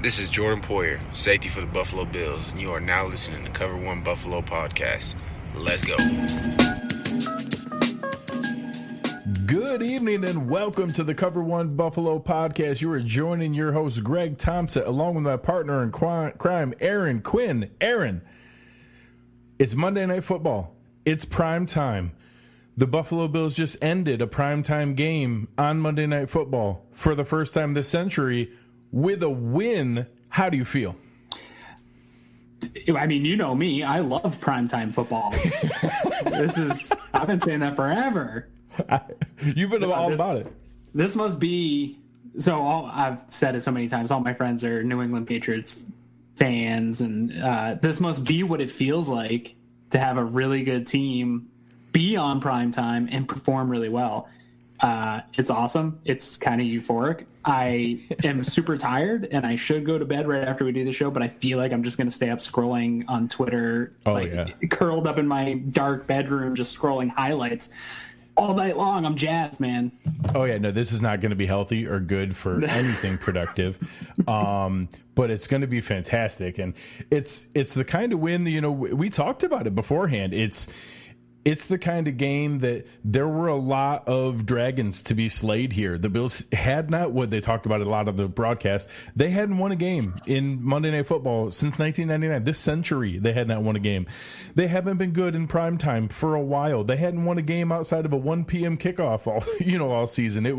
This is Jordan Poyer, safety for the Buffalo Bills, and you are now listening to Cover One Buffalo Podcast. Let's go. Good evening and welcome to the Cover One Buffalo Podcast. You are joining your host, Greg Tompsett, along with my partner in crime, Aaron Quinn. Aaron, it's Monday Night Football. It's prime time. The Buffalo Bills just ended a primetime game on Monday Night Football for the first time this century with a win. How do you feel? I mean, you know me. I love primetime football. I've been saying that forever. You've been all about it. This must be, I've said it so many times, all my friends are New England Patriots fans, and this must be what it feels like to have a really good team be on primetime and perform really well. It's awesome. It's kind of euphoric. I am super tired and I should go to bed right after we do the show, but I feel like I'm just going to stay up scrolling on Twitter, curled up in my dark bedroom, just scrolling highlights all night long. I'm jazzed, man. Oh yeah. No, this is not going to be healthy or good for anything productive. But it's going to be fantastic. And it's the kind of win that, we talked about it beforehand. It's the kind of game that there were a lot of dragons to be slayed here. The Bills had not, what they talked about a lot of the broadcast, they hadn't won a game in Monday Night Football since 1999. This century, they had not won a game. They haven't been good in primetime for a while. They hadn't won a game outside of a 1 p.m. kickoff all season. It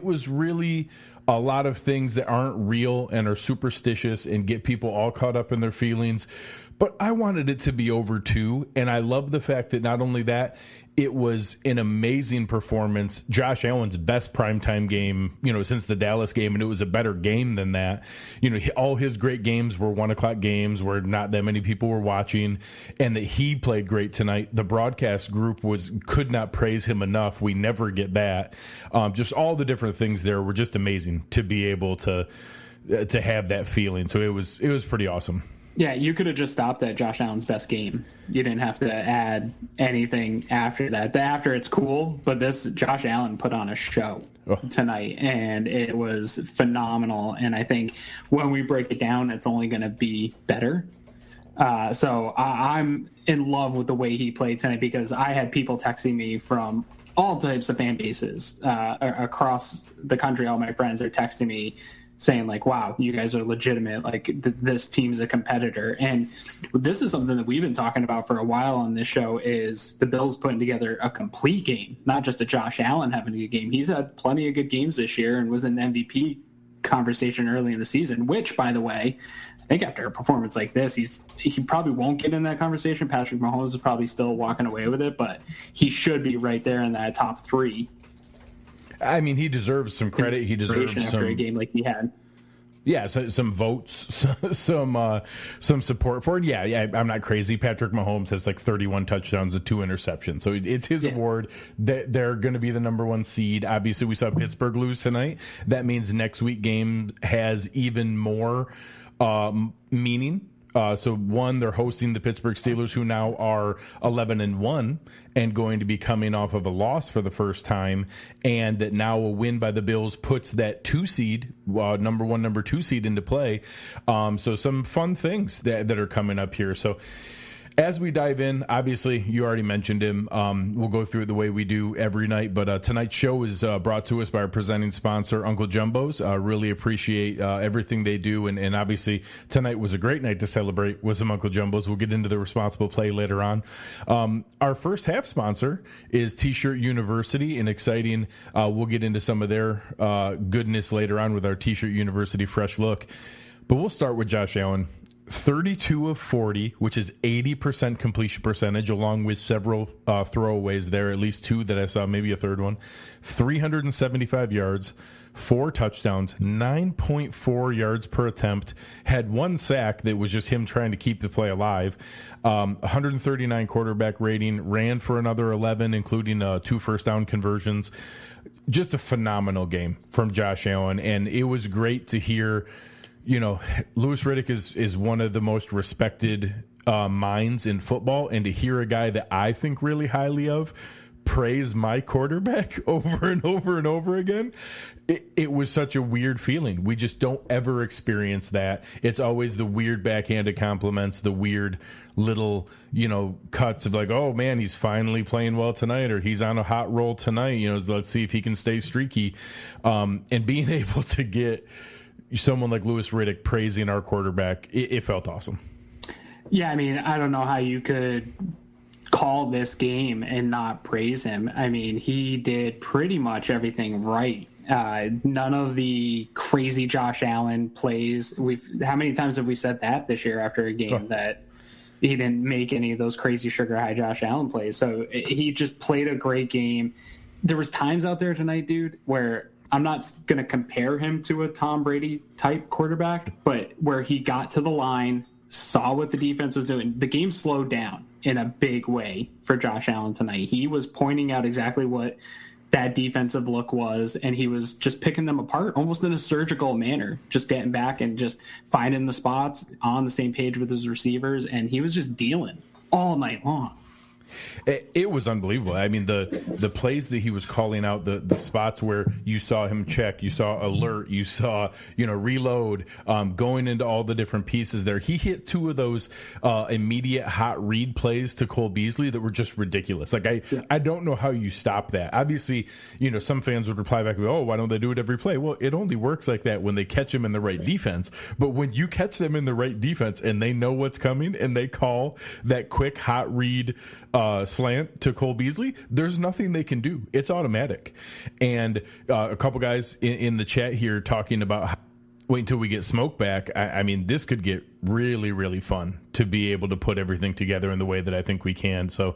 was really a lot of things that aren't real and are superstitious and get people all caught up in their feelings. But I wanted it to be over too, and I love the fact that not only that, it was an amazing performance. Josh Allen's best primetime game, since the Dallas game, and it was a better game than that. All his great games were 1 o'clock games where not that many people were watching, and that he played great tonight. The broadcast group could not praise him enough. We never get that. Just all the different things there were just amazing to be able to have that feeling. So it was pretty awesome. Yeah, you could have just stopped at Josh Allen's best game. You didn't have to add anything after that. The after it's cool, but this Josh Allen put on a show tonight, and it was phenomenal. And I think when we break it down, it's only going to be better. So I'm in love with the way he played tonight, because I had people texting me from all types of fan bases across the country. All my friends are texting me saying like, wow, you guys are legitimate. Like this team's a competitor. And this is something that we've been talking about for a while on this show, is the Bills putting together a complete game, not just a Josh Allen having a good game. He's had plenty of good games this year and was in the MVP conversation early in the season, which, by the way, I think after a performance like this, he probably won't get in that conversation. Patrick Mahomes is probably still walking away with it, but he should be right there in that top 3. I mean, he deserves some credit. He deserves after a game like he had. Yeah, so some votes, some support for it. Yeah, I'm not crazy. Patrick Mahomes has like 31 touchdowns and 2 interceptions, so it's his award. They're going to be the number 1 seed. Obviously, we saw Pittsburgh lose tonight. That means next week game has even more meaning. So one, they're hosting the Pittsburgh Steelers, who now are 11-1 and going to be coming off of a loss for the first time, and that now a win by the Bills puts that 2 seed, number 1, number 2 seed into play. So some fun things that are coming up here. So as we dive in, obviously, you already mentioned him. We'll go through it the way we do every night. But tonight's show is brought to us by our presenting sponsor, Uncle Jumbo's. Really appreciate everything they do. And obviously, tonight was a great night to celebrate with some Uncle Jumbo's. We'll get into the responsible play later on. Our first half sponsor is T-Shirt University, and exciting. We'll get into some of their goodness later on with our T-Shirt University Fresh Look. But we'll start with Josh Allen. 32 of 40, which is 80% completion percentage, along with several throwaways there, at least 2 that I saw, maybe a third one. 375 yards, 4 touchdowns, 9.4 yards per attempt, had 1 sack that was just him trying to keep the play alive. 139 quarterback rating, ran for another 11, including 2 first down conversions. Just a phenomenal game from Josh Allen, and it was great to hear. Louis Riddick is one of the most respected minds in football, and to hear a guy that I think really highly of praise my quarterback over and over and over again, it was such a weird feeling. We just don't ever experience that. It's always the weird backhanded compliments, the weird little, cuts of like, oh man, he's finally playing well tonight, or he's on a hot roll tonight. Let's see if he can stay streaky. And being able to get someone like Louis Riddick praising our quarterback, it felt awesome. Yeah, I mean, I don't know how you could call this game and not praise him. I mean, he did pretty much everything right. None of the crazy Josh Allen plays. How many times have we said that this year after a game that he didn't make any of those crazy sugar high Josh Allen plays? So he just played a great game. There was times out there tonight, dude, where I'm not going to compare him to a Tom Brady type quarterback, but where he got to the line, saw what the defense was doing. The game slowed down in a big way for Josh Allen tonight. He was pointing out exactly what that defensive look was, and he was just picking them apart almost in a surgical manner, just getting back and just finding the spots on the same page with his receivers, and he was just dealing all night long. It was unbelievable. I mean, the plays that he was calling out, the spots where you saw him check, you saw alert, you saw, reload, going into all the different pieces there. He hit two of those immediate hot read plays to Cole Beasley that were just ridiculous. Like, I don't know how you stop that. Obviously, some fans would reply back, oh, why don't they do it every play? Well, it only works like that when they catch him in the right defense. But when you catch them in the right defense and they know what's coming and they call that quick hot read slant to Cole Beasley, there's nothing they can do. It's automatic. And a couple guys in the chat here talking about wait until we get Smoke back. I mean, this could get really, really fun to be able to put everything together in the way that I think we can. So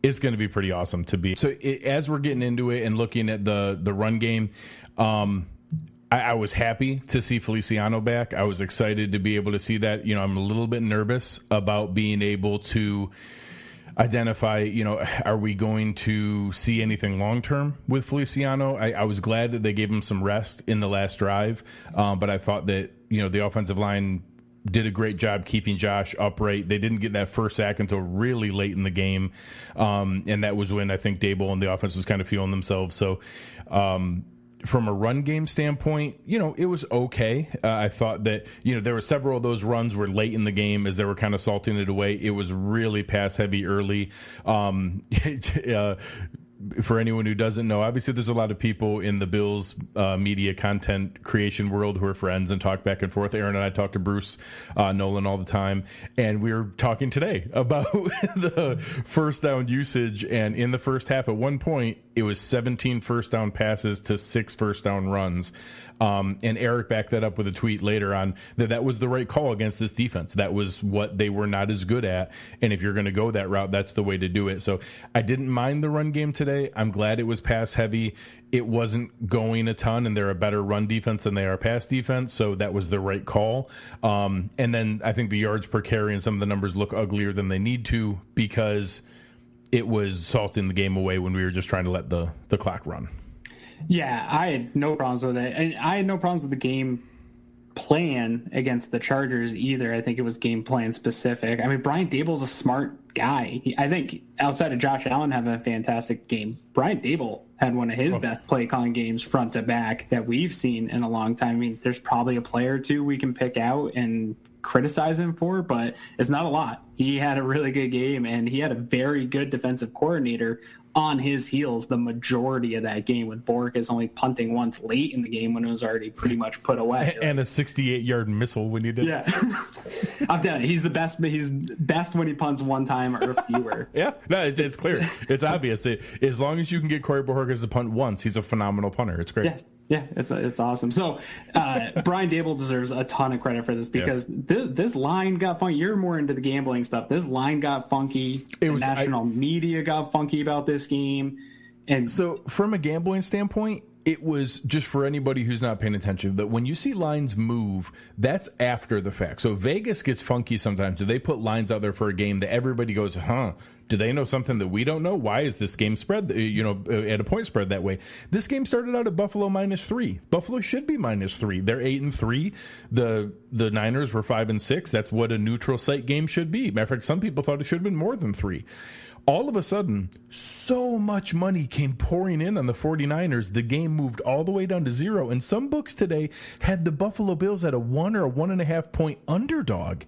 it's going to be pretty awesome to be. So as we're getting into it and looking at the run game, I was happy to see Feliciano back. I was excited to be able to see that. I'm a little bit nervous about being able to identify, are we going to see anything long-term with Feliciano? I was glad that they gave him some rest in the last drive, but I thought that, the offensive line did a great job keeping Josh upright. They didn't get that first sack until really late in the game, and that was when I think Dable and the offense was kind of feeling themselves. So, from a run game standpoint, it was okay. I thought that, there were several of those runs were late in the game as they were kind of salting it away. It was really pass heavy early. For anyone who doesn't know, obviously there's a lot of people in the Bills media content creation world who are friends and talk back and forth. Aaron and I talk to Bruce Nolan all the time, and we were talking today about the first down usage. And in the first half, at one point, it was 17 first down passes to 6 first down runs. And Eric backed that up with a tweet later on that was the right call against this defense. That was what they were not as good at. And if you're going to go that route, that's the way to do it. So I didn't mind the run game today. I'm glad it was pass heavy. It wasn't going a ton, and they're a better run defense than they are pass defense. So that was the right call. And then I think the yards per carry and some of the numbers look uglier than they need to because it was salting the game away when we were just trying to let the clock run. Yeah, I had no problems with it. And I had no problems with the game plan against the Chargers either. I think it was game plan specific. I mean, Brian Dable's a smart guy. I think outside of Josh Allen having a fantastic game, Brian Dable had one of his best play calling games front to back that we've seen in a long time. I mean, there's probably a player or two we can pick out and criticize him for, but it's not a lot. He had a really good game, and he had a very good defensive coordinator on his heels the majority of that game, with Borges only punting once late in the game when it was already pretty much put away. And a 68-yard missile when he did. Yeah. I'm telling you, he's the best. He's best when he punts one time or fewer. Yeah, no, it's clear. It's obvious. As long as you can get Corey Borges to punt once, he's a phenomenal punter. It's great. Yeah, it's awesome. So Brian Dable deserves a ton of credit for this because this line got funky. You're more into the gambling stuff. This line got funky. National media got funky about this game. And so from a gambling standpoint, it was just for anybody who's not paying attention that when you see lines move, that's after the fact. So Vegas gets funky sometimes. Do they put lines out there for a game that everybody goes, do they know something that we don't know? Why is this game spread, at a point spread that way? This game started out at Buffalo -3. Buffalo should be -3. They're 8-3. The Niners were 5-6. That's what a neutral site game should be. Matter of fact, some people thought it should have been more than 3. all of a sudden, so much money came pouring in on the 49ers. The game moved all the way down to 0. And some books today had the Buffalo Bills at a 1 or a 1.5 point underdog.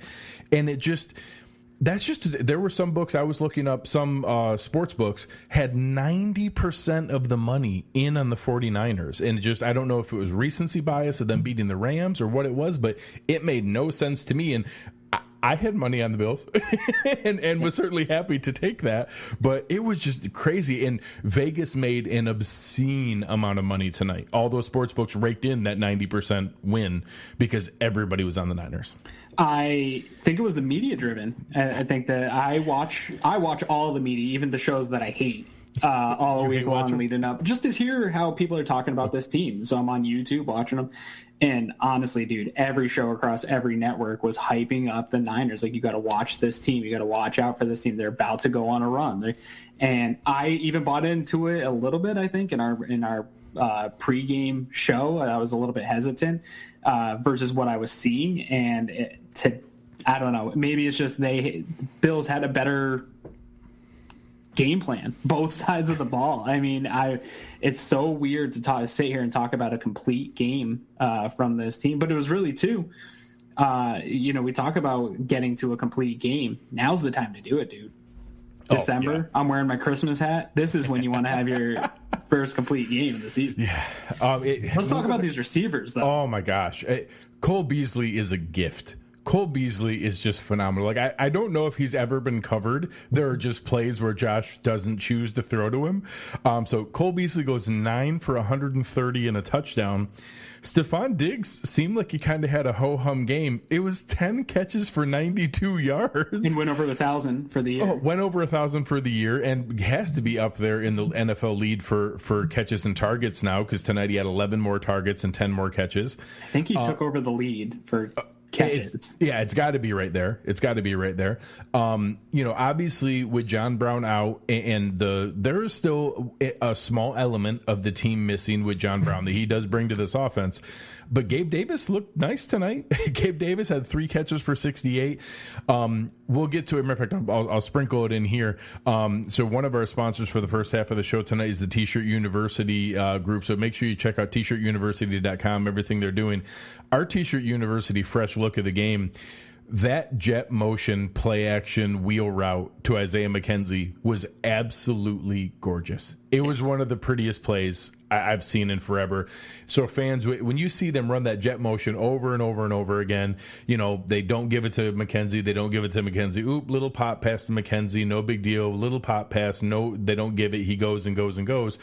And there were some books I was looking up, some sports books had 90% of the money in on the 49ers. And I don't know if it was recency bias of them beating the Rams or what it was, but it made no sense to me. And I had money on the Bills and was certainly happy to take that, but it was just crazy. And Vegas made an obscene amount of money tonight. All those sports books raked in that 90% win because everybody was on the Niners. I think it was the media driven. I think that I watch all the media, even the shows that I hate. All week long leading up, just to hear how people are talking about this team. So I'm on YouTube watching them, and honestly, dude, every show across every network was hyping up the Niners. Like, you got to watch this team, you got to watch out for this team. They're about to go on a run, and I even bought into it a little bit. I think in our pregame show, I was a little bit hesitant versus what I was seeing, and I don't know. Maybe it's just the Bills had a better game plan, both sides of the ball. I mean, it's so weird to sit here and talk about a complete game from this team, but it was really too. We talk about getting to a complete game. Now's the time to do it, dude. December, yeah. I'm wearing my Christmas hat. This is when you want to have your first complete game of the season. Yeah. Let's talk about these receivers, though. Oh my gosh, Cole Beasley is a gift. Cole Beasley is just phenomenal. Like, I don't know if he's ever been covered. There are just plays where Josh doesn't choose to throw to him. So Cole Beasley goes 9 for 130 and a touchdown. Stephon Diggs seemed like he kind of had a ho-hum game. It was 10 catches for 92 yards. And went over 1,000 for the year. Went over 1,000 for the year and has to be up there in the NFL lead for catches and targets now, because tonight he had 11 more targets and 10 more catches. I think he took over the lead for catches. It's got to be right there. Obviously with John Brown out, and there is still a small element of the team missing with John Brown that he does bring to this offense. But Gabe Davis looked nice tonight. Gabe Davis had 3 catches for 68. We'll get to it. Matter of fact, I'll sprinkle it in here. So one of our sponsors for the first half of the show tonight is the T-Shirt University group. So make sure you check out tshirtuniversity.com, everything they're doing. Our T-Shirt University fresh look of the game. That jet motion play action wheel route to Isaiah McKenzie was absolutely gorgeous. It was one of the prettiest plays I've seen in forever. So fans, when you see them run that jet motion over and over and over again, they don't give it to McKenzie. Oop, little pop pass to McKenzie, no big deal. Little pop pass, no, they don't give it. He goes and goes and goes.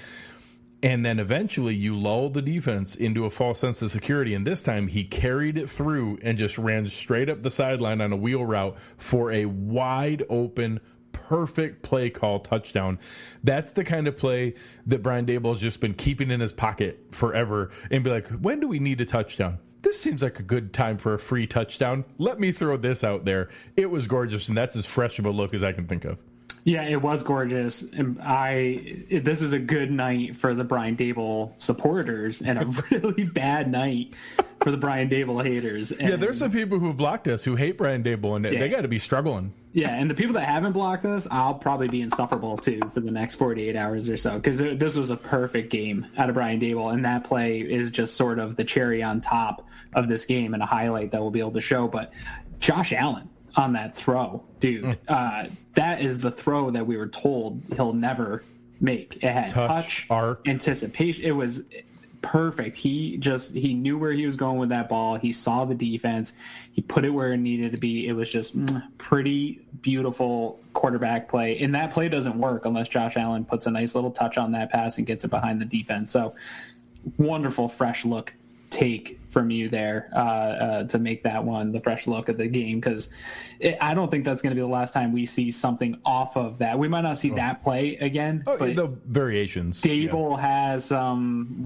And then eventually you lull the defense into a false sense of security. And this time he carried it through and just ran straight up the sideline on a wheel route for a wide open, perfect play call touchdown. That's the kind of play that Brian Daboll has just been keeping in his pocket forever and be like, when do we need a touchdown? This seems like a good time for a free touchdown. Let me throw this out there. It was gorgeous, and that's as fresh of a look as I can think of. Yeah, it was gorgeous. And this is a good night for the Brian Daboll supporters and a really bad night for the Brian Daboll haters. And, yeah, there's some people who've blocked us who hate Brian Daboll, and they got to be struggling. Yeah, and the people that haven't blocked us, I'll probably be insufferable too for the next 48 hours or so, because this was a perfect game out of Brian Daboll, and that play is just sort of the cherry on top of this game and a highlight that we'll be able to show. But Josh Allen on that throw, dude, that is the throw that we were told he'll never make. It had touch arc, anticipation. It was perfect. He knew where he was going with that ball. He saw the defense. He put it where it needed to be. It was just pretty beautiful quarterback play. And that play doesn't work unless Josh Allen puts a nice little touch on that pass and gets it behind the defense. So wonderful, fresh look take from you there to make that one the fresh look of the game, because I don't think that's going to be the last time we see something off of that. We might not see that play again. But the variations. Dable has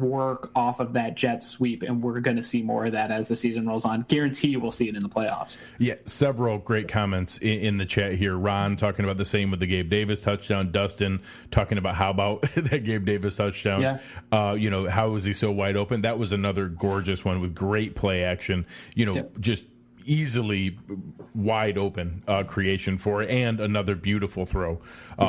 work off of that jet sweep, and we're going to see more of that as the season rolls on. Guarantee we'll see it in the playoffs. Yeah, several great comments in the chat here. Ron talking about the same with the Gabe Davis touchdown. Dustin talking about how about that Gabe Davis touchdown. Yeah. How was he so wide open? That was another gorgeous one with great play action. Just easily wide open creation for it, and another beautiful throw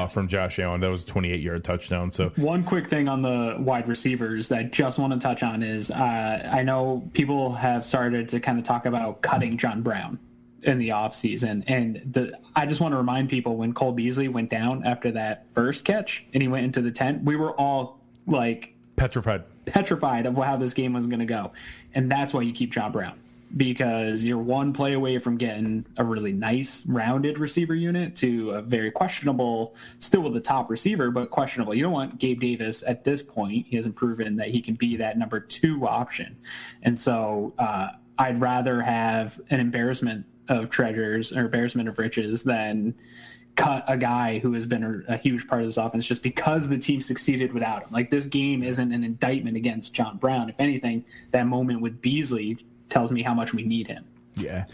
from Josh Allen. That was a 28-yard touchdown. So one quick thing on the wide receivers that I just want to touch on is I know people have started to kind of talk about cutting John Brown in the offseason. And I just want to remind people, when Cole Beasley went down after that first catch and he went into the tent, we were all like petrified of how this game was going to go. And that's why you keep John Brown, because you're one play away from getting a really nice rounded receiver unit to a very questionable, still with the top receiver, but questionable. You don't want Gabe Davis at this point. He hasn't proven that he can be that number 2 option. And so I'd rather have an embarrassment of treasures or embarrassment of riches than cut a guy who has been a huge part of this offense just because the team succeeded without him. Like, this game isn't an indictment against John Brown. If anything, that moment with Beasley tells me how much we need him. Yeah.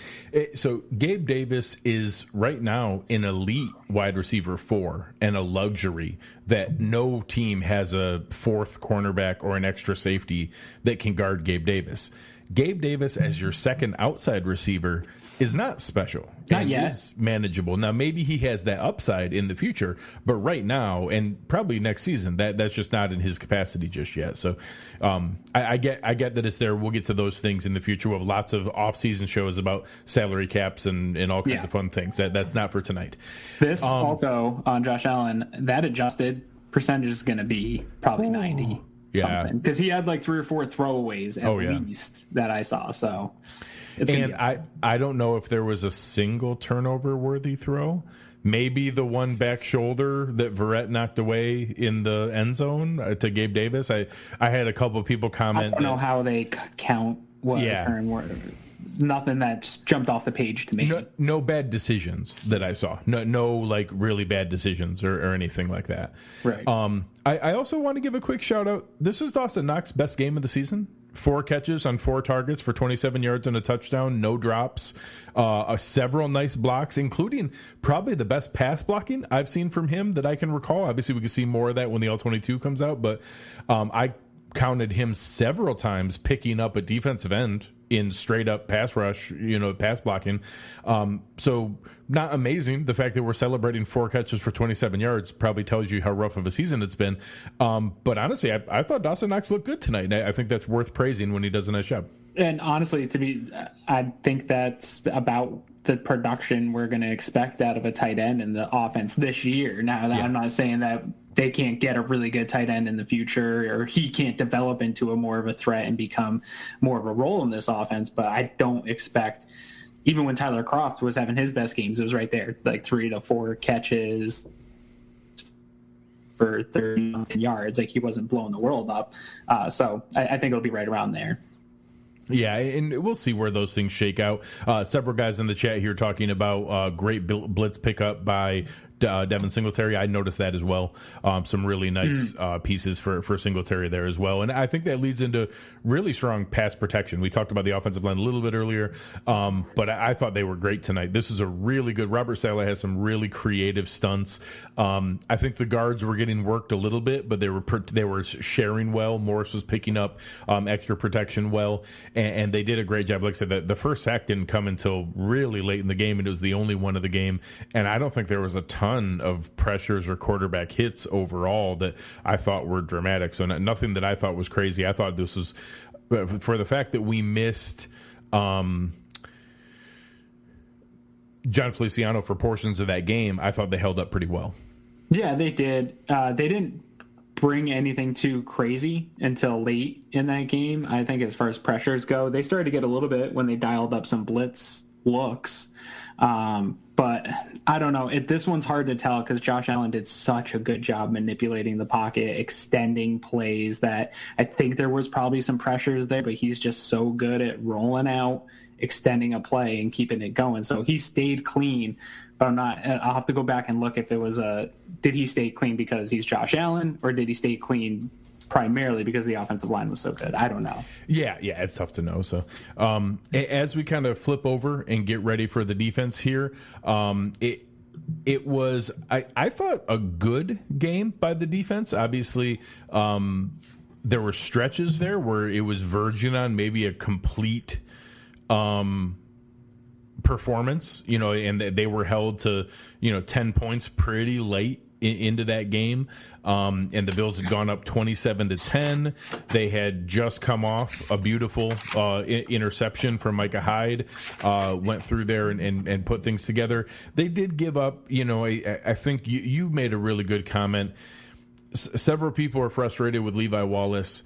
So Gabe Davis is right now an elite wide receiver 4 and a luxury that no team has a 4th cornerback or an extra safety that can guard Gabe Davis. Gabe Davis as your second outside receiver is not special. Not yet. Is manageable. Now, maybe he has that upside in the future, but right now and probably next season, that's just not in his capacity just yet. So I get that it's there. We'll get to those things in the future. We'll have lots of off-season shows about salary caps and all kinds of fun things. That's not for tonight. This also on Josh Allen, that adjusted percentage is going to be probably 90. Yeah, because he had like 3 or 4 throwaways at least that I saw. So, I don't know if there was a single turnover worthy throw. Maybe the one back shoulder that Verrett knocked away in the end zone to Gabe Davis. I had a couple of people comment. I don't know how they count what a turn were. Nothing that jumped off the page to me. No bad decisions that I saw. No like really bad decisions or anything like that. Right. I also want to give a quick shout out. This was Dawson Knox's best game of the season. 4 catches on 4 targets for 27 yards and a touchdown, no drops, several nice blocks, including probably the best pass blocking I've seen from him that I can recall. Obviously, we can see more of that when the All-22 comes out, but I counted him several times picking up a defensive end in straight up pass rush, pass blocking. So not amazing. The fact that we're celebrating 4 catches for 27 yards probably tells you how rough of a season it's been. But honestly, I thought Dawson Knox looked good tonight. I think that's worth praising when he does a nice job. And honestly, I think that's about the production we're going to expect out of a tight end in the offense this year. Now, I'm not saying that they can't get a really good tight end in the future, or he can't develop into a more of a threat and become more of a role in this offense. But I don't expect, even when Tyler Kroft was having his best games, it was right there, like 3 to 4 catches for 30 yards. Like, he wasn't blowing the world up. So I think it'll be right around there. Yeah, and we'll see where those things shake out. Several guys in the chat here talking about great blitz pickup by Devin Singletary. I noticed that as well. Some really nice pieces for Singletary there as well. And I think that leads into really strong pass protection. We talked about the offensive line a little bit earlier, but I thought they were great tonight. This is a really good. Robert Saleh has some really creative stunts. I think the guards were getting worked a little bit, but they were sharing well. Morris was picking up extra protection well, and they did a great job. Like I said, the first sack didn't come until really late in the game, and it was the only one of the game. And I don't think there was a ton of pressures or quarterback hits overall that I thought were dramatic. So nothing that I thought was crazy. I thought this was, for the fact that we missed John Feliciano for portions of that game, I thought they held up pretty well. Yeah, they did. They didn't bring anything too crazy until late in that game. I think as far as pressures go, they started to get a little bit when they dialed up some blitz looks. But I don't know. This one's hard to tell because Josh Allen did such a good job manipulating the pocket, extending plays, that I think there was probably some pressures there, but he's just so good at rolling out, extending a play, and keeping it going. So he stayed clean, but I'll have to go back and look if it was did he stay clean because he's Josh Allen, or did he stay clean primarily because the offensive line was so good? I don't know. Yeah, it's tough to know. So as we kind of flip over and get ready for the defense here, it was, I thought, a good game by the defense. Obviously, there were stretches there where it was verging on maybe a complete performance, and they were held to 10 points pretty late into that game, and the Bills had gone up 27-10. They had just come off a beautiful interception from Micah Hyde, went through there and put things together. They did give up, I think you made a really good comment. Several people are frustrated with Levi Wallace.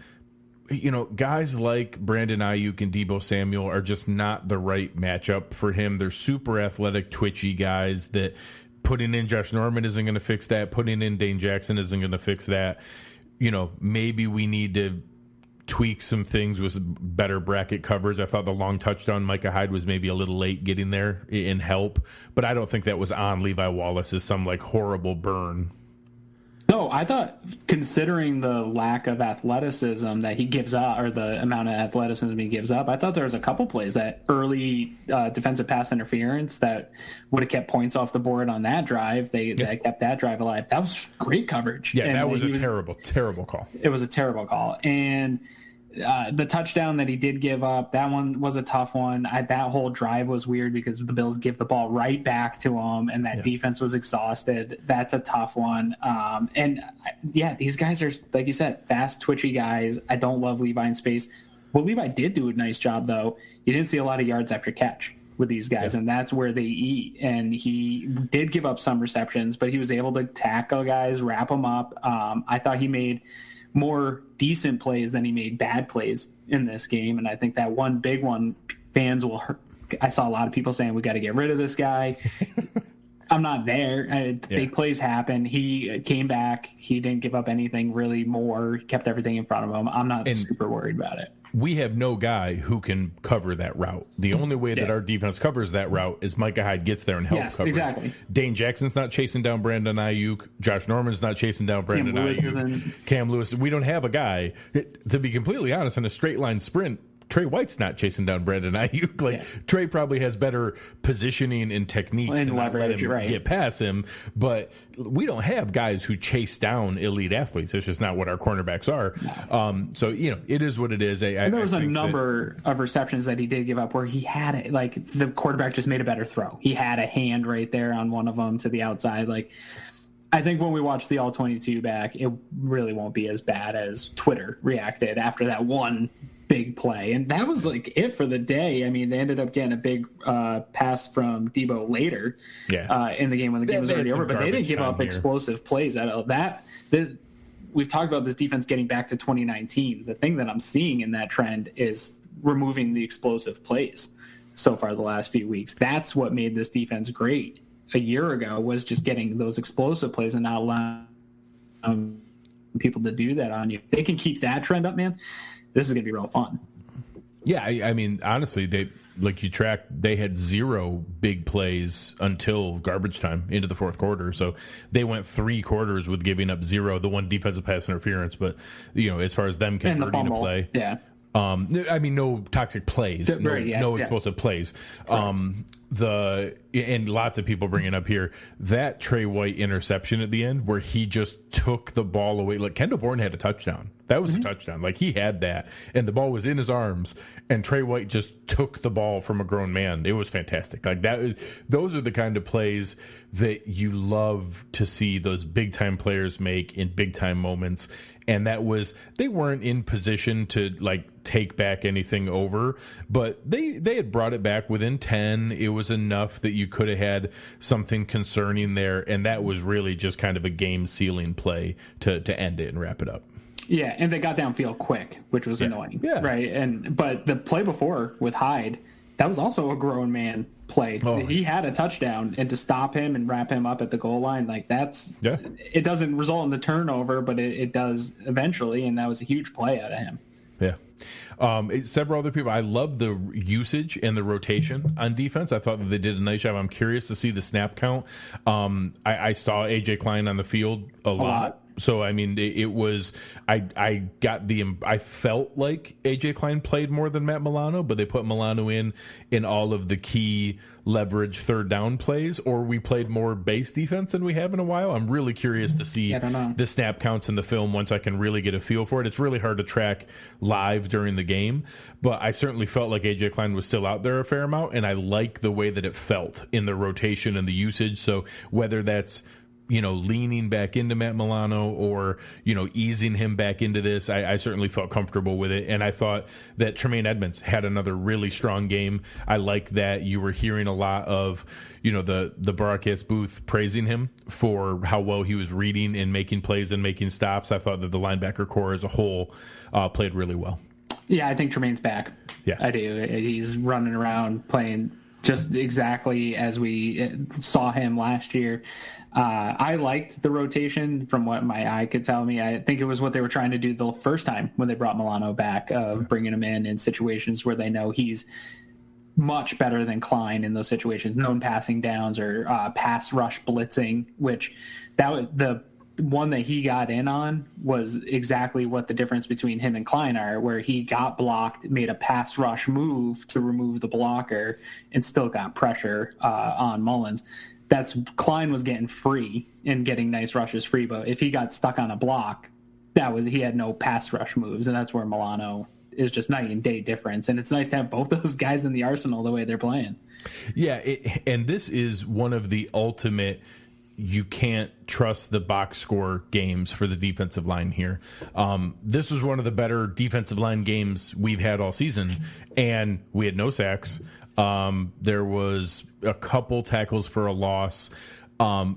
Guys like Brandon Ayuk and Deebo Samuel are just not the right matchup for him. They're super athletic, twitchy guys that putting in Josh Norman isn't going to fix that. Putting in Dane Jackson isn't going to fix that. Maybe we need to tweak some things with better bracket coverage. I thought the long touchdown, Micah Hyde was maybe a little late getting there in help, but I don't think that was on Levi Wallace as some horrible burn. No, I thought, considering the lack of athleticism that he gives up, or the amount of athleticism he gives up, I thought there was a couple plays that early defensive pass interference that would have kept points off the board on that drive. They kept that drive alive. That was great coverage. Yeah, and that was a terrible call. It was a terrible call. And the touchdown that he did give up, that one was a tough one. That whole drive was weird because the Bills give the ball right back to him, and that defense was exhausted. That's a tough one. These guys are, like you said, fast, twitchy guys. I don't love Levi in space. Well, Levi did do a nice job, though. You didn't see a lot of yards after catch with these guys, and that's where they eat. And he did give up some receptions, but he was able to tackle guys, wrap them up. I thought he made more decent plays than he made bad plays in this game. And I think that one big one, fans will hurt. I saw a lot of people saying we got to get rid of this guy. I'm not there. Big plays happen. He came back. He didn't give up anything really more. He kept everything in front of him. I'm not super worried about it. We have no guy who can cover that route. The only way that our defense covers that route is Micah Hyde gets there and helps cover. Exactly. Dane Jackson's not chasing down Brandon Ayuk. Josh Norman's not chasing down Brandon Ayuk. Cam Lewis. We don't have a guy, to be completely honest, in a straight line sprint. Trey White's not chasing down Brandon Ayuk. Trey probably has better positioning and technique and to leverage, let him get past him. But we don't have guys who chase down elite athletes. It's just not what our cornerbacks are. So it is what it is. There was a number of receptions that he did give up where he had it. The quarterback just made a better throw. He had a hand right there on one of them to the outside. I think when we watch the all 22 back, it really won't be as bad as Twitter reacted after that one big play. And that was it for the day. I mean, they ended up getting a big pass from Deebo later in the game when the game was already over, but they didn't give up explosive plays at all. We've talked about this defense getting back to 2019. The thing that I'm seeing in that trend is removing the explosive plays so far the last few weeks. That's what made this defense great a year ago, was just getting those explosive plays and not allowing people to do that on you. If they can keep that trend up, man, this is going to be real fun. Yeah, I mean, honestly, they had 0 big plays until garbage time into the fourth quarter. So they went 3 quarters with giving up 0, the one defensive pass interference. But, as far as them converting a play. Yeah. No toxic plays, no explosive plays. And lots of people bringing up here that Trey White interception at the end where he just took the ball away. Kendall Bourne had a touchdown. That was a touchdown. He had that, and the ball was in his arms, and Trey White just took the ball from a grown man. It was fantastic. Those are the kind of plays that you love to see those big time players make in big time moments. And they weren't in position to take back anything over, but they had brought it back within 10. It was enough that you could have had something concerning there, and that was really just kind of a game sealing play to end it and wrap it up. Yeah, and they got downfield quick, which was annoying. Yeah. Right. But the play before with Hyde, that was also a grown man play. Oh. He had a touchdown, and to stop him and wrap him up at the goal line, it doesn't result in the turnover, but it does eventually, and that was a huge play out of him. Yeah. Several other people. I love the usage and the rotation on defense. I thought that they did a nice job. I'm curious to see the snap count. I saw AJ Klein on the field a lot. So, I mean, it was, I felt like AJ Klein played more than Matt Milano, but they put Milano in all of the key leverage third down plays, or we played more base defense than we have in a while. I'm really curious to see the snap counts in the film once I can really get a feel for it. It's really hard to track live during the game, but I certainly felt like AJ Klein was still out there a fair amount, and I like the way that it felt in the rotation and the usage. So whether that's leaning back into Matt Milano or, easing him back into this, I certainly felt comfortable with it. And I thought that Tremaine Edmonds had another really strong game. I like that you were hearing a lot of, the broadcast booth praising him for how well he was reading and making plays and making stops. I thought that the linebacker core as a whole played really well. Yeah, I think Tremaine's back. Yeah, I do. He's running around playing just exactly as we saw him last year. I liked the rotation from what my eye could tell me. I think it was what they were trying to do the first time when they brought Milano back, bringing him in situations where they know he's much better than Klein in those situations, known passing downs or pass rush blitzing, which the one that he got in on was exactly what the difference between him and Klein are, where he got blocked, made a pass rush move to remove the blocker, and still got pressure on Mullins. Klein was getting free and getting nice rushes free, but if he got stuck on a block, he had no pass rush moves, and that's where Milano is just night and day difference. And it's nice to have both those guys in the arsenal the way they're playing. Yeah, and this is one of the ultimate you can't trust the box score games for the defensive line here. This was one of the better defensive line games we've had all season, and we had no sacks. There was a couple tackles for a loss.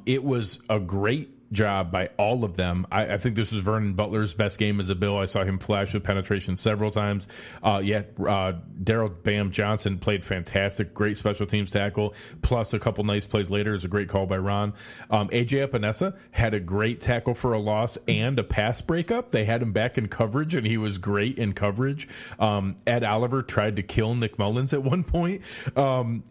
It was a great job by all of them. I think this was Vernon Butler's best game as a Bill. I saw him flash with penetration several times. Daryl Bam Johnson played fantastic, great special teams tackle, plus a couple nice plays later. Is a great call by Ron. AJ Epinesa had a great tackle for a loss and a pass breakup. They had him back in coverage, and he was great in coverage. Ed Oliver tried to kill Nick Mullins at one point.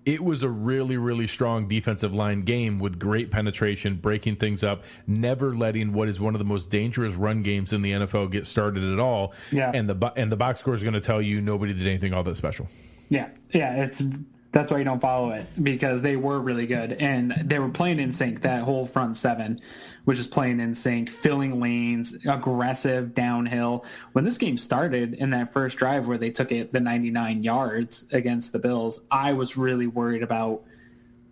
It was a really, really strong defensive line game with great penetration, breaking things up, never letting what is one of the most dangerous run games in the NFL get started at all. Yeah. And the box score is going to tell you nobody did anything all that special. Yeah. That's why you don't follow it, because they were really good and they were playing in sync. That whole front seven was just playing in sync, filling lanes, aggressive downhill. When this game started in that first drive where they took it the 99 yards against the Bills, I was really worried about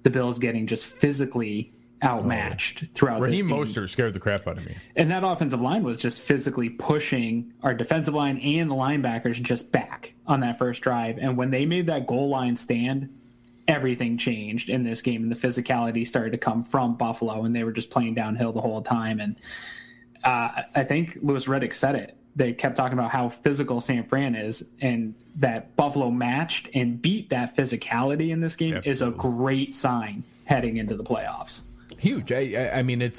the Bills getting just physically outmatched throughout this game. Raheem Mostert scared the crap out of me. And that offensive line was just physically pushing our defensive line and the linebackers just back on that first drive. And when they made that goal line stand, everything changed in this game, and the physicality started to come from Buffalo, and they were just playing downhill the whole time. And I think Louis Riddick said it. They kept talking about how physical San Fran is, and that Buffalo matched and beat that physicality in this game. Absolutely. Is a great sign heading into the playoffs. Huge. I mean, they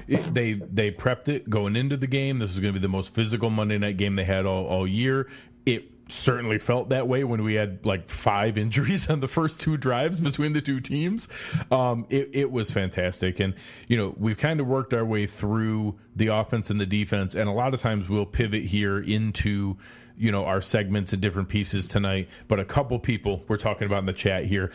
prepped it going into the game. This is going to be the most physical Monday night game they had all year. It certainly felt that way when we had like 5 injuries on the first 2 drives between the two teams. It was fantastic. And, we've kind of worked our way through the offense and the defense. And a lot of times we'll pivot here into, our segments and different pieces tonight. But a couple people we're talking about in the chat here.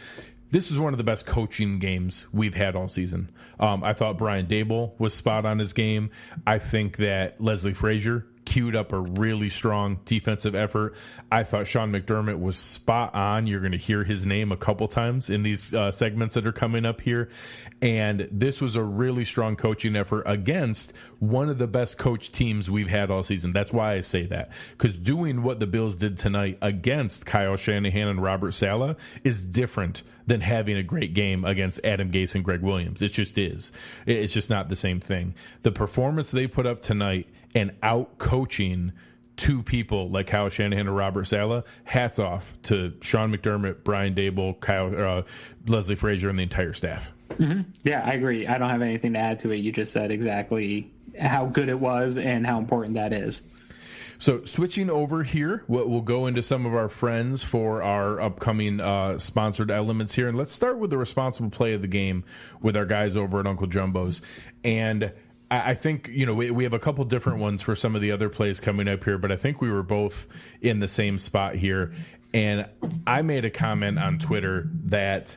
This is one of the best coaching games we've had all season. I thought Brian Daboll was spot on his game. I think that Leslie Frazier queued up a really strong defensive effort. I thought Sean McDermott was spot on. You're going to hear his name a couple times in these segments that are coming up here. And this was a really strong coaching effort against one of the best coach teams we've had all season. That's why I say that, because doing what the Bills did tonight against Kyle Shanahan and Robert Saleh is different than having a great game against Adam Gase and Greg Williams. It just is. It's just not the same thing. The performance they put up tonight and out coaching 2 people like Kyle Shanahan and Robert Saleh, hats off to Sean McDermott, Brian Daboll, Leslie Frazier, and the entire staff. Mm-hmm. Yeah, I agree. I don't have anything to add to it. You just said exactly how good it was and how important that is. So switching over here, we'll go into some of our friends for our upcoming sponsored elements here. And let's start with the responsible play of the game with our guys over at Uncle Jumbo's. And I think, we have a couple different ones for some of the other plays coming up here, but I think we were both in the same spot here. And I made a comment on Twitter that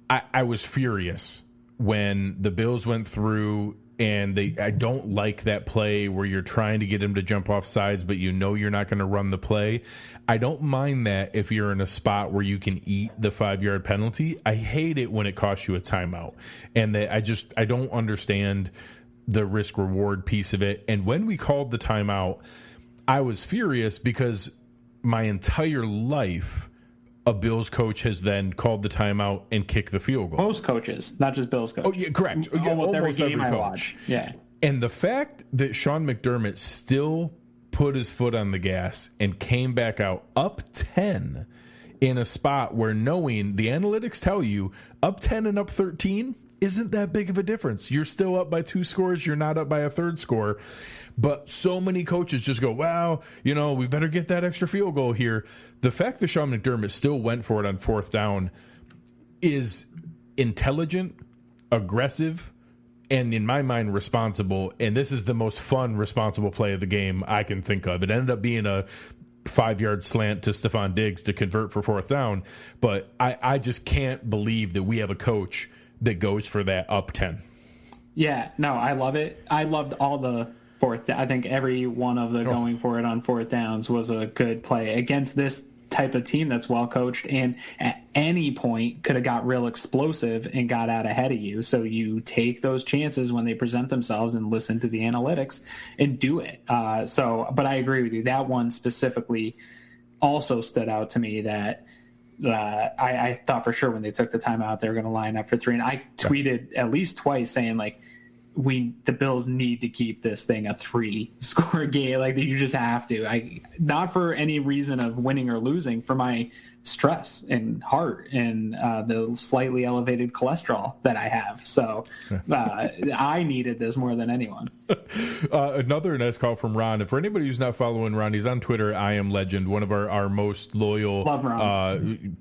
I was furious when the Bills went through, and I don't like that play where you're trying to get him to jump off sides, but you're not going to run the play. I don't mind that if you're in a spot where you can eat the 5-yard penalty. I hate it when it costs you a timeout. And I don't understand the risk reward piece of it. And when we called the timeout, I was furious because my entire life, a Bills coach has then called the timeout and kicked the field goal. Most coaches, not just Bills coaches. Oh, yeah, correct. Almost every game I watch. Yeah. And the fact that Sean McDermott still put his foot on the gas and came back out up 10 in a spot where, knowing the analytics tell you up 10 and up 13 isn't that big of a difference. You're still up by 2 scores. You're not up by a third score. But so many coaches just go, wow, we better get that extra field goal here. The fact that Sean McDermott still went for it on 4th down is intelligent, aggressive, and in my mind, responsible. And this is the most fun, responsible play of the game I can think of. It ended up being a 5-yard slant to Stephon Diggs to convert for 4th down. But I just can't believe that we have a coach that goes for that up 10. Yeah, no, I love it. I loved all the I think every one of the going for it on 4th downs was a good play against this type of team that's well coached, and at any point could have got real explosive and got out ahead of you. So you take those chances when they present themselves and listen to the analytics and do it. But I agree with you. That one specifically also stood out to me that I thought for sure when they took the timeout, they were going to line up for 3. And I tweeted at least twice saying, like, the Bills need to keep this thing a 3-score game. Like, you just have to. Not for any reason of winning or losing, for my stress and heart and the slightly elevated cholesterol that I have. So I needed this more than anyone. Another nice call from Ron. And for anybody who's not following Ron, he's on Twitter, I Am Legend, one of our most loyal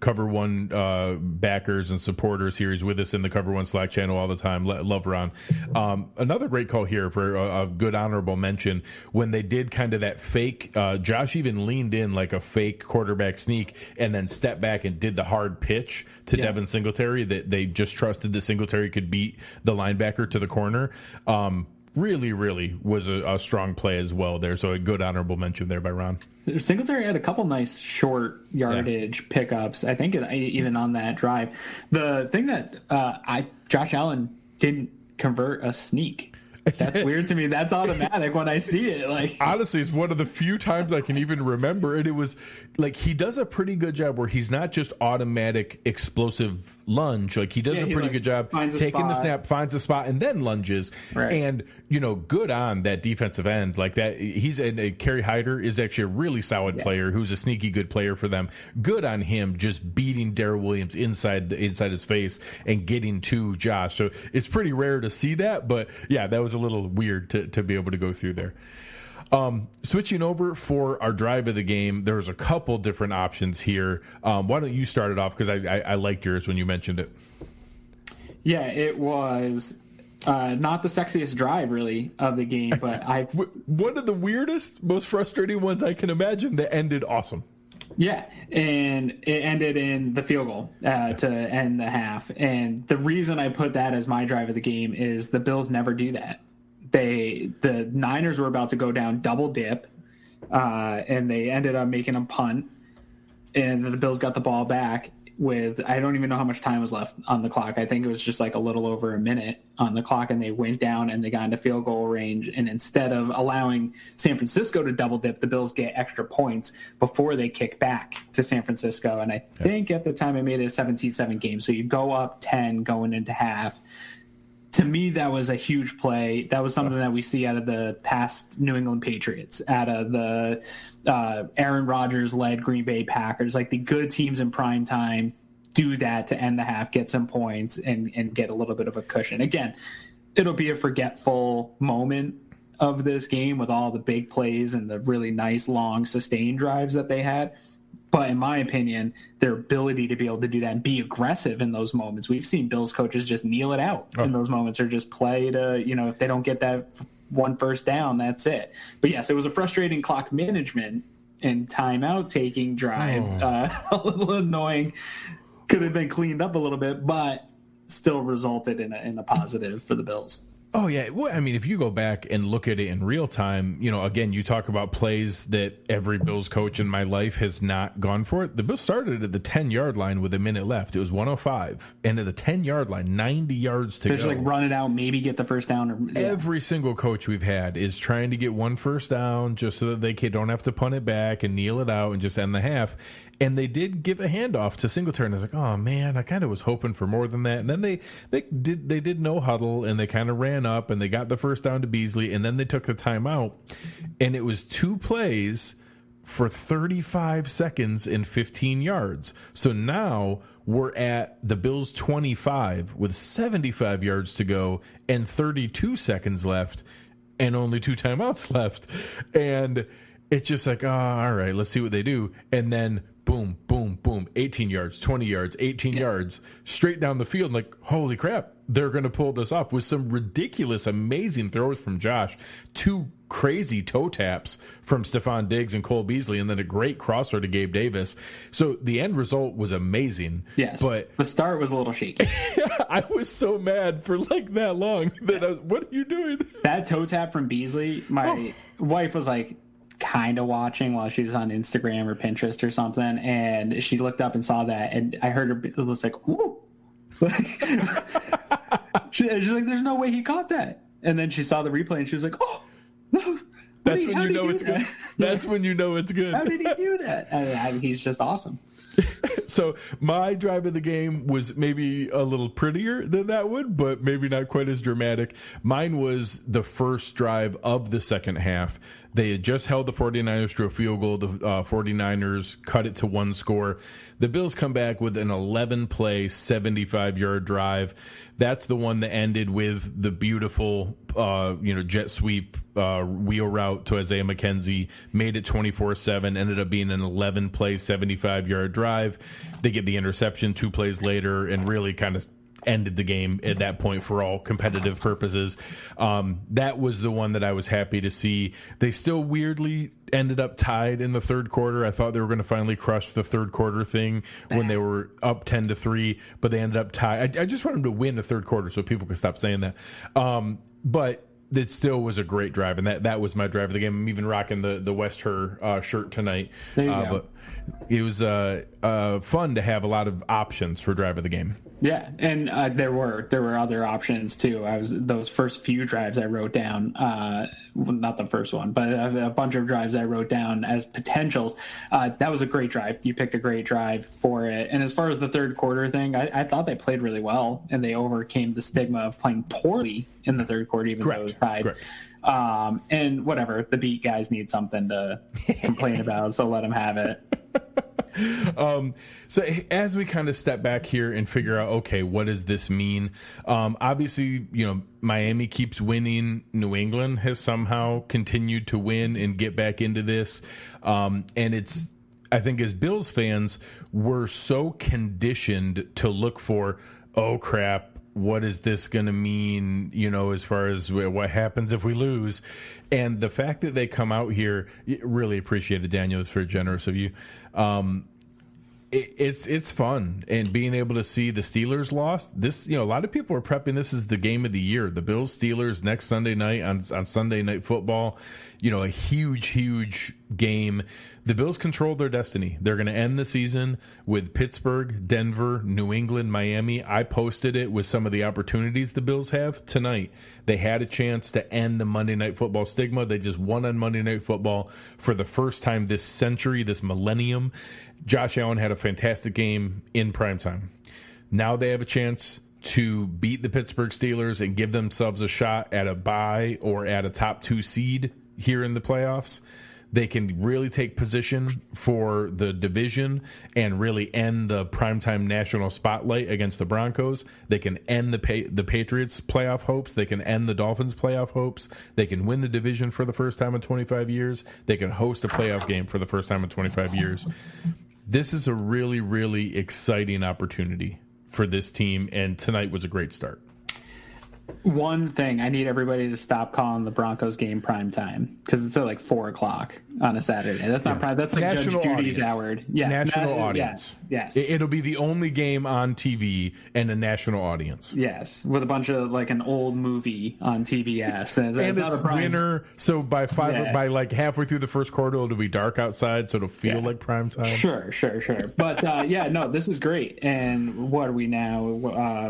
Cover One backers and supporters here. He's with us in the Cover One Slack channel all the time. Love Ron. Another great call here for a good honorable mention. When they did kind of that fake, Josh even leaned in like a fake quarterback sneak and then stepped back and did the hard pitch to Devin Singletary, that they just trusted that Singletary could beat the linebacker to the corner. Really, really was a strong play as well there. So a good honorable mention there by Ron. Singletary had a couple nice short yardage pickups, I think, even on that drive. The thing that Josh Allen didn't convert a sneak. That's weird to me. That's automatic when I see it. Like, honestly, it's one of the few times I can even remember. And it was like, he does a pretty good job where he's not just automatic explosive lunge. Like, he does a pretty good job taking the snap, finds a spot, and then lunges. Right. And, good on that defensive end. Like that, Kaiir Hyder is actually a really solid player who's a sneaky good player for them. Good on him just beating Darrell Williams inside his face and getting to Josh. So it's pretty rare to see that. But, yeah, that was a little weird to be able to go through there. Switching over for our drive of the game, there's a couple different options here. Why don't you start it off? Because I liked yours when you mentioned it. Yeah, it was not the sexiest drive, really, of the game, but one of the weirdest, most frustrating ones I can imagine that ended awesome. Yeah, and it ended in the field goal to end the half. And the reason I put that as my drive of the game is the Bills never do that. The Niners were about to go down double dip, and they ended up making them punt, and the Bills got the ball back with, I don't even know how much time was left on the clock. I think it was just like a little over a minute on the clock, and they went down and they got into field goal range. And instead of allowing San Francisco to double dip, the Bills get extra points before they kick back to San Francisco. And I think at the time I made it a 17-7 game. So you go up 10 going into half. To me, that was a huge play. That was something that we see out of the past New England Patriots, out of the Aaron Rodgers-led Green Bay Packers. Like, the good teams in prime time do that to end the half, get some points, and get a little bit of a cushion. Again, it'll be a forgetful moment of this game with all the big plays and the really nice, long, sustained drives that they had. But in my opinion, their ability to be able to do that and be aggressive in those moments, we've seen Bills coaches just kneel it out in those moments, or just play to, if they don't get that one first down, that's it. But yes, it was a frustrating clock management and timeout taking drive. A little annoying. Could have been cleaned up a little bit, but still resulted in a positive for the Bills. Oh, yeah. Well, I mean, if you go back and look at it in real time, again, you talk about plays that every Bills coach in my life has not gone for it. The Bills started at the 10-yard line with a minute left. It was 105. And at the 10-yard line, 90 yards to go. Just run it out, maybe get the first down. Every single coach we've had is trying to get one first down just so that they don't have to punt it back and kneel it out and just end the half. And they did give a handoff to Singletary. I was like, oh, man, I kind of was hoping for more than that. And then they did no huddle, and they kind of ran up, and they got the first down to Beasley, and then they took the timeout. And it was 2 plays for 35 seconds and 15 yards. So now we're at the Bills' 25 with 75 yards to go and 32 seconds left and only 2 timeouts left. And it's just like, all right, let's see what they do. And then boom, boom, boom, 18 yards, 20 yards, 18 yards, straight down the field. Like, holy crap, they're going to pull this off with some ridiculous, amazing throws from Josh. 2 crazy toe taps from Stephon Diggs and Cole Beasley, and then a great crosser to Gabe Davis. So the end result was amazing. Yes, but the start was a little shaky. I was so mad for that long. That what are you doing? That toe tap from Beasley, my wife was kind of watching while she was on Instagram or Pinterest or something, and she looked up and saw that, and I heard her, it was like, "Ooh!" She's like, "There's no way he caught that." And then she saw the replay, and she was like, "Oh, no!" That's when you know it's good. That's when you know it's good. How did he do that? He's just awesome. So my drive of the game was maybe a little prettier than that one, but maybe not quite as dramatic. Mine was the first drive of the second half. They had just held the 49ers to a field goal. The 49ers cut it to 1 score. The Bills come back with an 11-play, 75-yard drive. That's the one that ended with the beautiful, jet sweep wheel route to Isaiah McKenzie. Made it 24-7. Ended up being an 11-play, 75-yard drive. They get the interception 2 plays later and really kind of ended the game at that point for all competitive purposes. That was the one that I was happy to see. They still weirdly ended up tied in the third quarter. I thought they were going to finally crush the third quarter thing when they were up 10-3, but they ended up tied. I just want them to win the third quarter so people can stop saying that. But it still was a great drive, and that was my drive of the game. I'm even rocking the West Her shirt tonight. There you go. But it was fun to have a lot of options for drive of the game. Yeah, and there were other options too. Those first few drives I wrote down, not the first one, but a bunch of drives I wrote down as potentials. That was a great drive. You picked a great drive for it. And as far as the third quarter thing, I thought they played really well, and they overcame the stigma of playing poorly in the third quarter, even though it was tied. Correct. And whatever, the beat guys need something to complain about, so let them have it. So as we kind of step back here and figure out, okay, what does this mean? Obviously, Miami keeps winning. New England has somehow continued to win and get back into this. And I think as Bills fans, we're so conditioned to look for, oh crap, what is this going to mean, as far as what happens if we lose? And the fact that they come out here, really appreciate it, Daniel. It's very generous of you. It's fun, and being able to see the Steelers lost. This, a lot of people are prepping this as the game of the year. The Bills Steelers next Sunday night on Sunday Night Football. A huge game. The Bills control their destiny. They're going to end the season with Pittsburgh, Denver, New England, Miami. I posted it with some of the opportunities the Bills have tonight. They had a chance to end the Monday Night Football stigma. They just won on Monday Night Football for the first time this century, this millennium. Josh Allen had a fantastic game in primetime. Now they have a chance to beat the Pittsburgh Steelers and give themselves a shot at a bye or at a top 2 seed here in the playoffs. They can really take position for the division and really end the primetime national spotlight against the Broncos. They can end the Patriots' playoff hopes. They can end the Dolphins' playoff hopes. They can win the division for the first time in 25 years. They can host a playoff game for the first time in 25 years. this is a really, really exciting opportunity for this team, and tonight was a great start. One thing, I need everybody to stop calling the Broncos game prime time, because it's at like 4:00 on a Saturday. That's not prime. That's like National Judge Judy's audience. hour. Yes, National audience. Yes. It'll be the only game on TV and a national audience. Yes, with a bunch of like an old movie on TBS. That's And not it's a prime. winter, so by by like halfway through the first quarter, it'll be dark outside, so it'll feel like prime time. Sure. But this is great. And what are we now?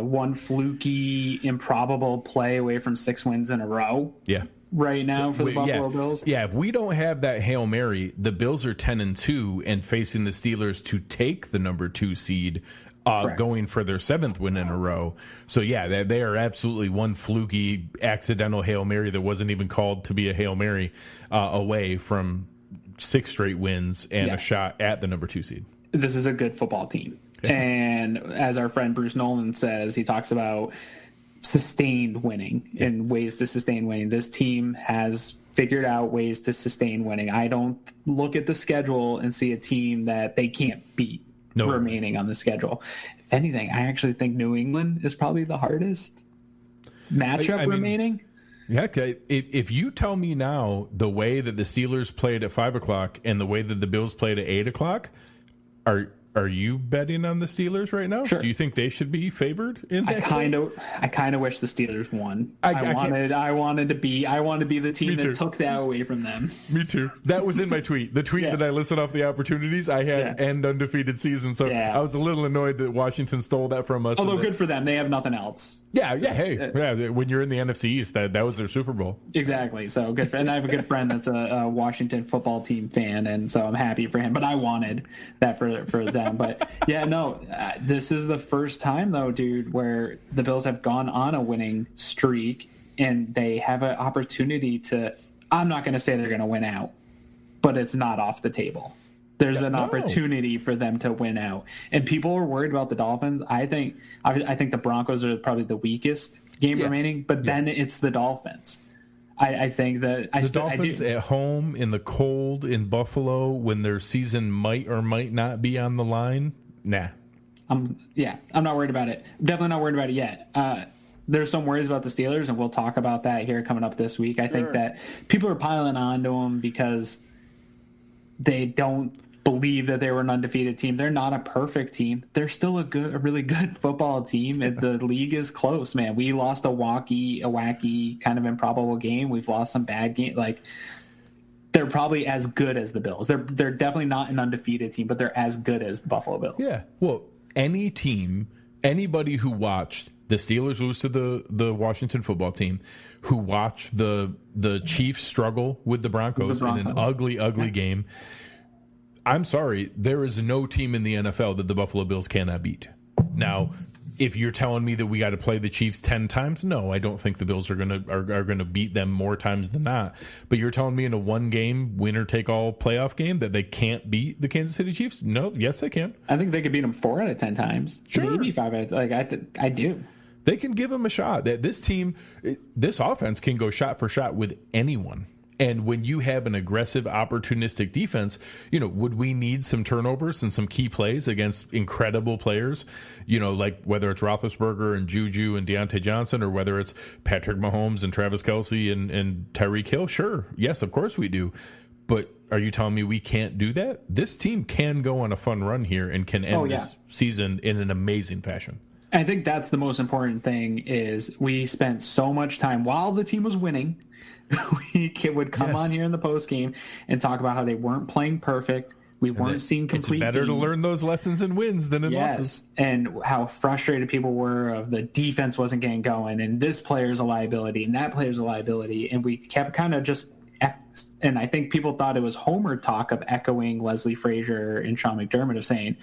One fluky, improbable play away from 6 wins in a row. Yeah. Right now for the Buffalo Bills. Yeah, if we don't have that Hail Mary, the Bills are 10-2 and facing the Steelers to take the number 2 seed, going for their 7th win in a row. So yeah, they are absolutely one fluky, accidental Hail Mary that wasn't even called to be a Hail Mary away from 6 straight wins and a shot at the number 2 seed. This is a good football team. And as our friend Bruce Nolan says, he talks about sustained winning and ways to sustain winning. This team has figured out ways to sustain winning. I don't look at the schedule and see a team that they can't beat remaining on the schedule. If anything, I actually think New England is probably the hardest matchup remaining. Yeah, if you tell me now the way that the Steelers played at 5:00 and the way that the Bills played at 8:00, are you betting on the Steelers right now? Sure. Do you think they should be favored in that? I kind of wish the Steelers won. I wanted to be the team that took that away from them. Me too. That was in my tweet. The tweet that I listed off the opportunities, I had end undefeated season. So I was a little annoyed that Washington stole that from us. Although good for them, they have nothing else. Hey, when you're in the NFC East, that was their Super Bowl. Exactly. So good. And I have a good friend that's a Washington football team fan, and so I'm happy for him. But I wanted that for them. But this is the first time though, dude, where the Bills have gone on a winning streak, and they have an opportunity to. I'm not going to say they're going to win out, but it's not off the table. There's an opportunity for them to win out, and people are worried about the Dolphins. I think the Broncos are probably the weakest game remaining, but then it's the Dolphins. I think that the Dolphins at home in the cold in Buffalo when their season might or might not be on the line. Nah, I'm not worried about it. Definitely not worried about it yet. There's some worries about the Steelers, and we'll talk about that here coming up this week. I think that people are piling onto them because they don't believe that they were an undefeated team. They're not a perfect team. They're still a really good football team. And the league is close, man. We lost a wacky kind of improbable game. We've lost some bad games. Like, they're probably as good as the Bills. They're definitely not an undefeated team, but they're as good as the Buffalo Bills. Yeah. Well, anybody who watched the Steelers lose to the Washington football team, who watched the Chiefs struggle with the Broncos in an ugly game. I'm sorry, there is no team in the NFL that the Buffalo Bills cannot beat. Now, if you're telling me that we got to play the Chiefs 10 times, no, I don't think the Bills are gonna beat them more times than not. But you're telling me in a one-game winner-take-all playoff game that they can't beat the Kansas City Chiefs? No, yes, they can. I think they could beat them 4 out of 10 times. Sure. Maybe 5 out of 10. I do. They can give them a shot. This team, this offense can go shot for shot with anyone. And when you have an aggressive, opportunistic defense, would we need some turnovers and some key plays against incredible players? Like whether it's Roethlisberger and Juju and Deontay Johnson, or whether it's Patrick Mahomes and Travis Kelce and Tyreek Hill? Sure. Yes, of course we do. But are you telling me we can't do that? This team can go on a fun run here and can end this season in an amazing fashion. I think that's the most important thing is we spent so much time while the team was winning. We would come on here in the post game and talk about how they weren't playing perfect. We weren't seeing complete. It's better to learn those lessons in wins than in losses. And how frustrated people were of the defense wasn't getting going, and this player's a liability, and that player's a liability, and we kept kind of just. And I think people thought it was Homer talk of echoing Leslie Frazier and Sean McDermott of saying,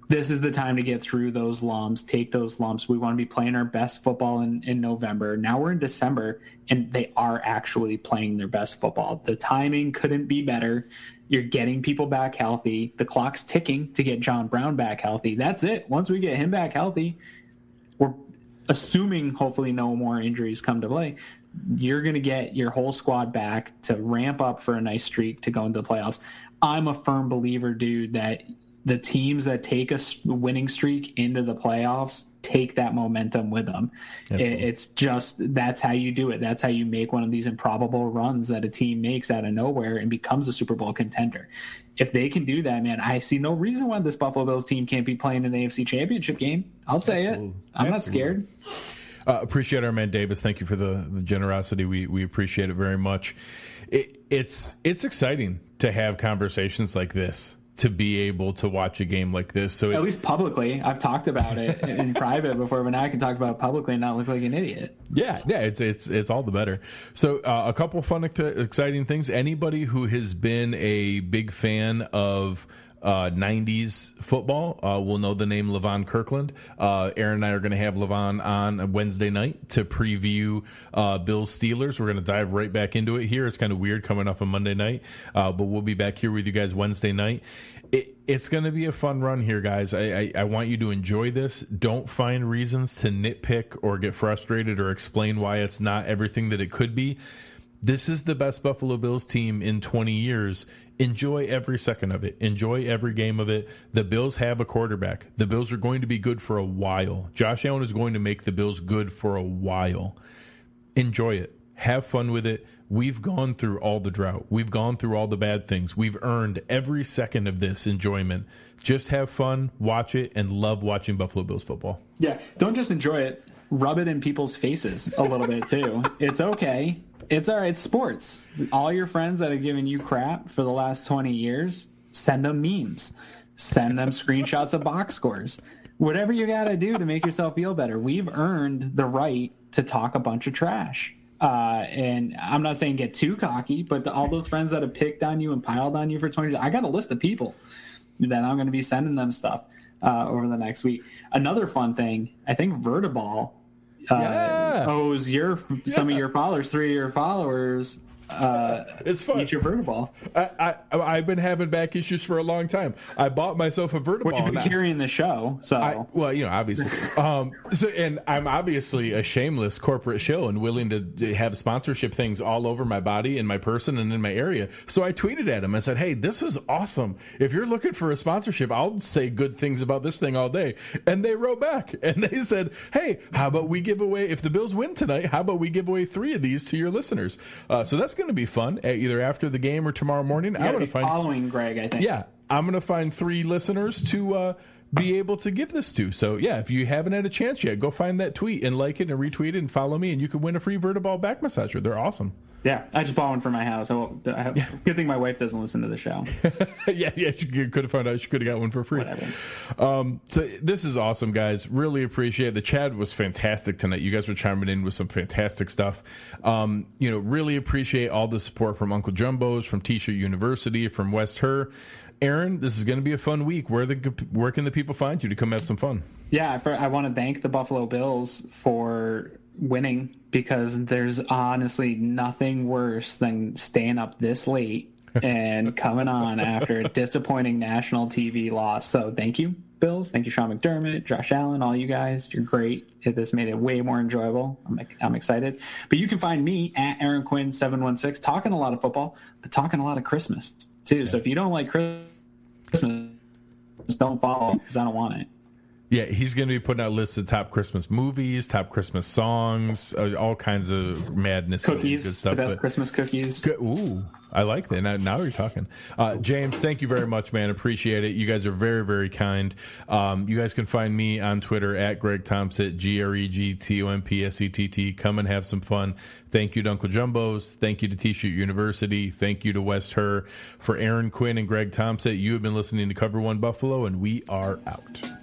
this is the time to get through those lumps, take those lumps. We want to be playing our best football in November. Now we're in December, and they are actually playing their best football. The timing couldn't be better. You're getting people back healthy. The clock's ticking to get John Brown back healthy. That's it. Once we get him back healthy, we're assuming hopefully no more injuries come to play. You're going to get your whole squad back to ramp up for a nice streak to go into the playoffs. I'm a firm believer, dude, that the teams that take a winning streak into the playoffs take that momentum with them. It's just, that's how you do it. That's how you make one of these improbable runs that a team makes out of nowhere and becomes a Super Bowl contender. If they can do that, man, I see no reason why this Buffalo Bills team can't be playing in the AFC Championship game. I'll say it. I'm not scared. Appreciate our man Davis. Thank you for the generosity. We appreciate it very much. It's exciting to have conversations like this, to be able to watch a game like this. So at least publicly, I've talked about it in private before, but now I can talk about it publicly and not look like an idiot. Yeah, it's all the better. So a couple fun, exciting things. Anybody who has been a big fan of 90s football will know the name Levon Kirkland. Aaron and I are going to have Levon on Wednesday night to preview Bills Steelers. We're going to dive right back into it here. It's kind of weird coming off a Monday night, but we'll be back here with you guys Wednesday night. It's going to be a fun run here, guys. I want you to enjoy this. Don't find reasons to nitpick or get frustrated or explain why it's not everything that it could be. This is the best Buffalo Bills team in 20 years. Enjoy every second of it. Enjoy every game of it. The Bills have a quarterback. The Bills are going to be good for a while. Josh Allen is going to make the Bills good for a while. Enjoy it. Have fun with it. We've gone through all the drought. We've gone through all the bad things. We've earned every second of this enjoyment. Just have fun, watch it, and love watching Buffalo Bills football. Yeah, don't just enjoy it. Rub it in people's faces a little bit, too. It's okay. It's all right. It's sports. All your friends that have given you crap for the last 20 years, send them memes. Send them screenshots of box scores. Whatever you got to do to make yourself feel better. We've earned the right to talk a bunch of trash. And I'm not saying get too cocky, but all those friends that have picked on you and piled on you for 20 years, I got a list of people that I'm going to be sending them stuff over the next week. Another fun thing, I think Vertiball owes some of your followers, 3 of your followers, it's fun. each a Vertiball. I've been having back issues for a long time. I bought myself a Vertiball. Well, you've been carrying the show, so obviously. And I'm obviously a shameless corporate shill and willing to have sponsorship things all over my body and my person and in my area. So I tweeted at him. I said, "Hey, this is awesome. If you're looking for a sponsorship, I'll say good things about this thing all day." And they wrote back and they said, "Hey, how about we give away, if the Bills win tonight, how about we give away 3 of these to your listeners?" So that's going to be fun, either after the game or tomorrow morning. I'm going to find following Greg, I think. Yeah, I'm going to find 3 listeners to be able to give this to. So yeah, if you haven't had a chance yet, go find that tweet and like it and retweet it and follow me, and you could win a free Vertiball back massager. They're awesome. Yeah, I just bought one for my house. Good thing my wife doesn't listen to the show. yeah, you could have found out. She could have got one for free. Whatever. So this is awesome, guys. Really appreciate it. The chat was fantastic tonight. You guys were chiming in with some fantastic stuff. Really appreciate all the support from Uncle Jumbo's, from T-Shirt University, from West Her. Aaron, this is going to be a fun week. Where can the people find you to come have some fun? Yeah, I want to thank the Buffalo Bills for winning, because there's honestly nothing worse than staying up this late and coming on after a disappointing national TV loss. So thank you, Bills. Thank you, Sean McDermott, Josh Allen, all you guys. You're great. This made it way more enjoyable. I'm excited. But you can find me at Aaron Quinn 716, talking a lot of football, but talking a lot of Christmas too. Yeah. So if you don't like Christmas, don't follow, because I don't want it. Yeah, he's going to be putting out lists of top Christmas movies, top Christmas songs, all kinds of madness. Cookies, good stuff, the best Christmas cookies. Good. Ooh, I like that. Now you're talking. James, thank you very much, man. Appreciate it. You guys are very, very kind. You guys can find me on Twitter at Greg Tompsett, GregTompsett. Come and have some fun. Thank you to Uncle Jumbo's. Thank you to T-Shirt University. Thank you to West Her. For Aaron Quinn and Greg Tompsett, you have been listening to Cover One Buffalo, and we are out.